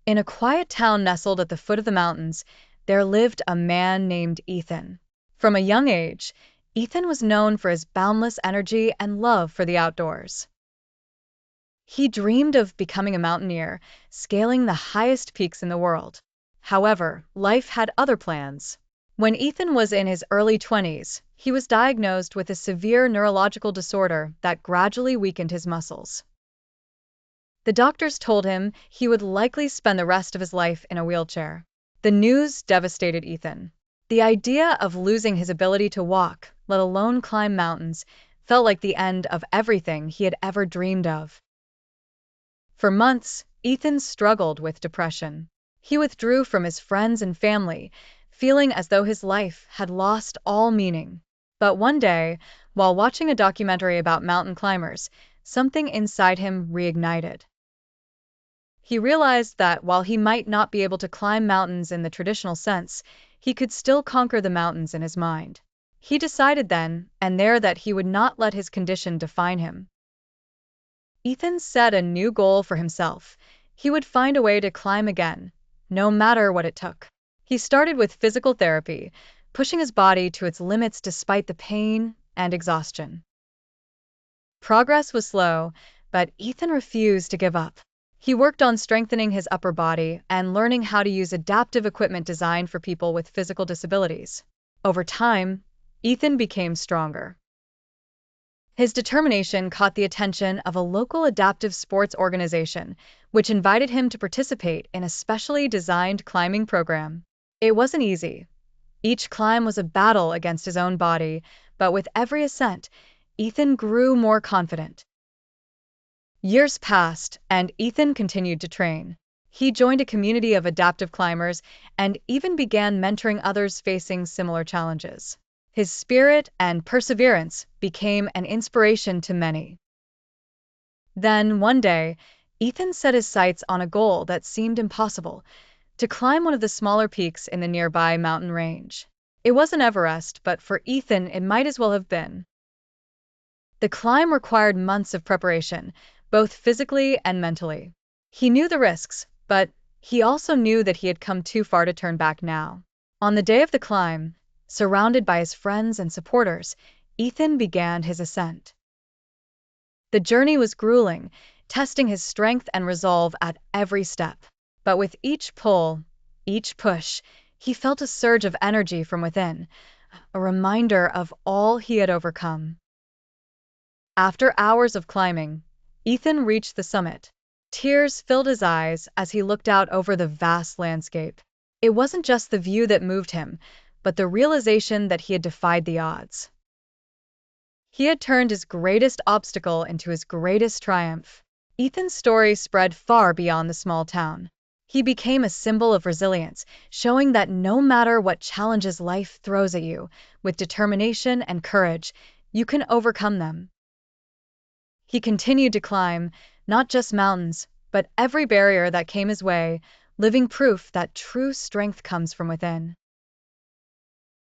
In a quiet town nestled at the foot of the mountains, there lived a man named Ethan. From a young age, Ethan was known for his boundless energy and love for the outdoors. He dreamed of becoming a mountaineer, scaling the highest peaks in the world. However, life had other plans. When Ethan was in his early 20s, he was diagnosed with a severe neurological disorder that gradually weakened his muscles. The doctors told him he would likely spend the rest of his life in a wheelchair. The news devastated Ethan. The idea of losing his ability to walk, let alone climb mountains, felt like the end of everything he had ever dreamed of. For months, Ethan struggled with depression. He withdrew from his friends and family, feeling as though his life had lost all meaning. But one day, while watching a documentary about mountain climbers, something inside him reignited. He realized that while he might not be able to climb mountains in the traditional sense, he could still conquer the mountains in his mind. He decided then and there that he would not let his condition define him. Ethan set a new goal for himself. He would find a way to climb again, no matter what it took. He started with physical therapy, pushing his body to its limits despite the pain and exhaustion. Progress was slow, but Ethan refused to give up. He worked on strengthening his upper body and learning how to use adaptive equipment designed for people with physical disabilities. Over time, Ethan became stronger. His determination caught the attention of a local adaptive sports organization, which invited him to participate in a specially designed climbing program. It wasn't easy. Each climb was a battle against his own body, but with every ascent, Ethan grew more confident. Years passed, and Ethan continued to train. He joined a community of adaptive climbers and even began mentoring others facing similar challenges. His spirit and perseverance became an inspiration to many. Then, one day, Ethan set his sights on a goal that seemed impossible: to climb one of the smaller peaks in the nearby mountain range. It wasn't Everest, but for Ethan, it might as well have been. The climb required months of preparation, both physically and mentally. He knew the risks, but he also knew that he had come too far to turn back now. On the day of the climb, surrounded by his friends and supporters, Ethan began his ascent. The journey was grueling, testing his strength and resolve at every step. But with each pull, each push, he felt a surge of energy from within, a reminder of all he had overcome. After hours of climbing, Ethan reached the summit. Tears filled his eyes as he looked out over the vast landscape. It wasn't just the view that moved him, but the realization that he had defied the odds. He had turned his greatest obstacle into his greatest triumph. Ethan's story spread far beyond the small town. He became a symbol of resilience, showing that no matter what challenges life throws at you, with determination and courage, you can overcome them. He continued to climb, not just mountains, but every barrier that came his way, living proof that true strength comes from within.